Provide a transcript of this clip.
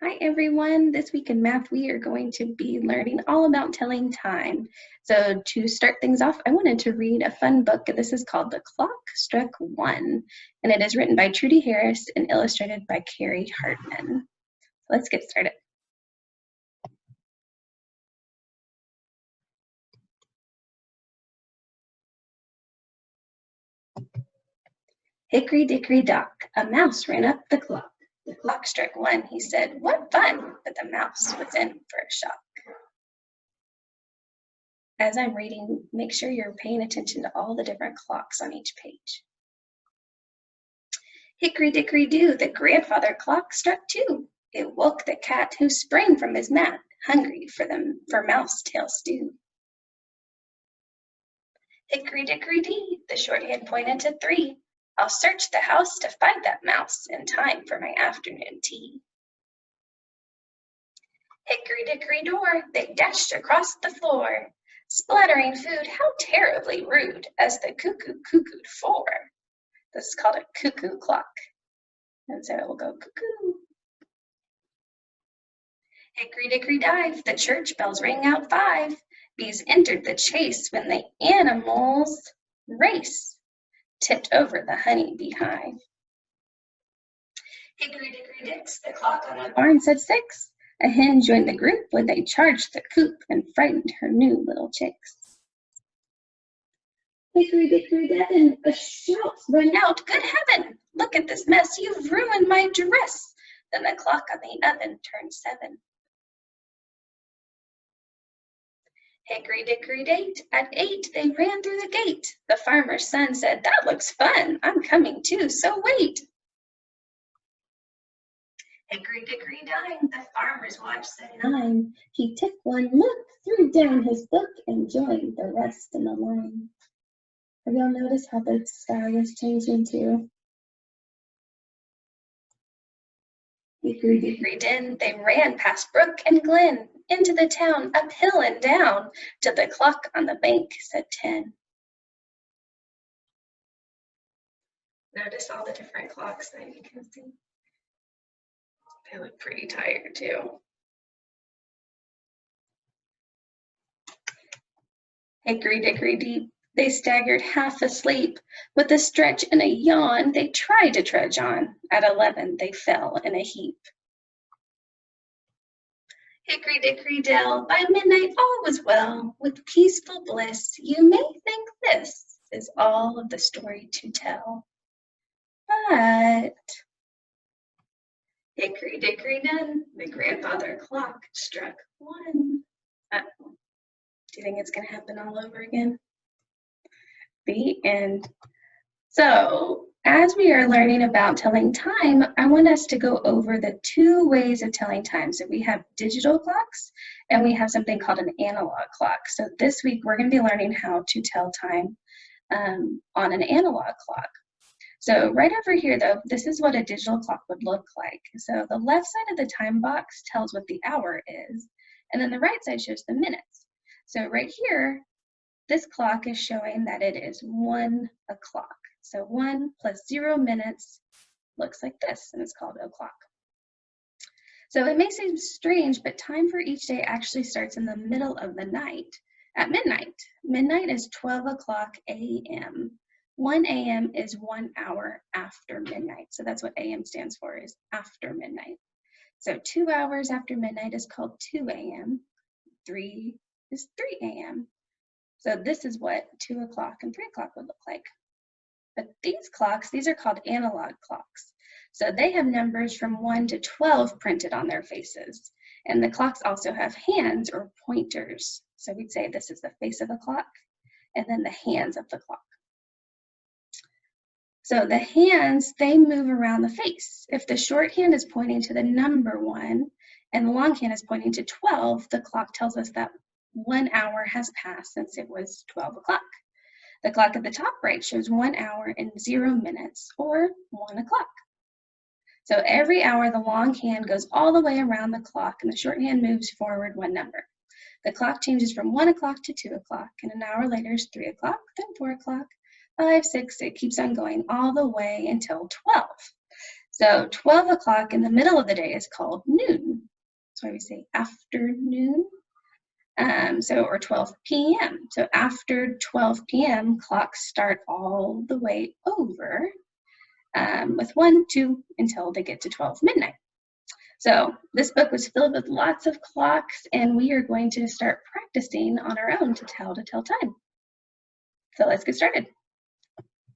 Hi everyone, this week in math we are going to be learning all about telling time. So to start things off, I wanted to read a fun book. This is called The Clock Struck One, and it is written by Trudy Harris and illustrated by Carrie Hartman. Let's get started. Hickory dickory dock, a mouse ran up the clock. The clock struck one, he said, "What fun!" But the mouse was in for a shock. As I'm reading, make sure you're paying attention to all the different clocks on each page. Hickory dickory do, the grandfather clock struck two. It woke the cat who sprang from his mat, hungry for mouse tail stew. Hickory dickory dee, the shorthand pointed to three. I'll search the house to find that mouse in time for my afternoon tea. Hickory dickory door, they dashed across the floor, splattering food, how terribly rude, as the cuckoo cuckooed four. This is called a cuckoo clock. And so it will go cuckoo. Hickory dickory dive, the church bells rang out five. Bees entered the chase when the animals race, tipped over the honey beehive. Hickory dickory dicks, the clock on the barn said six. A hen joined the group when they charged the coop and frightened her new little chicks. Hickory dickory Devin, a shout rang out, "Good heaven, look at this mess, you've ruined my dress." Then the clock on the oven turned seven. Hickory dickory date, at eight they ran through the gate. The farmer's son said, "That looks fun, I'm coming too, so wait." Hickory dickory dime, the farmer's watch said nine. He took one look, threw down his book, and joined the rest in the line. Have y'all noticed how the sky is changing too? Hickory dickory din, they ran past brook and glen, into the town, up hill and down, till the clock on the bank said 10. Notice all the different clocks that you can see. They look pretty tired too. Hickory dickory deep, they staggered half asleep. With a stretch and a yawn, they tried to trudge on. At 11, they fell in a heap. Hickory dickory dell, by midnight all was well. With peaceful bliss, you may think this is all of the story to tell. But hickory dickory done, the grandfather clock struck one. Uh-oh. Do you think it's going to happen all over again? The end. So, as we are learning about telling time, I want us to go over the two ways of telling time. So we have digital clocks and we have something called an analog clock. So this week we're going to be learning how to tell time on an analog clock. So right over here though, this is what a digital clock would look like. So the left side of the time box tells what the hour is, and then the right side shows the minutes. So right here, this clock is showing that it is 1 o'clock. So 1 plus 0 minutes looks like this, and it's called o'clock. So it may seem strange, but time for each day actually starts in the middle of the night, at midnight. Midnight is 12 o'clock a.m. 1 a.m. is 1 hour after midnight. So that's what a.m. stands for, is after midnight. So 2 hours after midnight is called 2 a.m. 3 is 3 a.m. So this is what 2 o'clock and 3 o'clock would look like. But these clocks, these are called analog clocks. So they have numbers from 1 to 12 printed on their faces. And the clocks also have hands or pointers. So we'd say this is the face of the clock and then the hands of the clock. So the hands, they move around the face. If the short hand is pointing to the number 1 and the long hand is pointing to 12, the clock tells us that 1 hour has passed since it was 12 o'clock. The clock at the top right shows 1 hour and 0 minutes, or 1 o'clock. So every hour, the long hand goes all the way around the clock and the short hand moves forward 1 number. The clock changes from 1 o'clock to 2 o'clock, and an hour later is 3 o'clock, then 4 o'clock, 5, 6, it keeps on going all the way until 12. So 12 o'clock in the middle of the day is called noon. That's why we say afternoon. Or 12 p.m. So after 12 p.m., clocks start all the way over with 1, 2, until they get to 12 midnight. So this book was filled with lots of clocks, and we are going to start practicing on our own to tell time. So let's get started.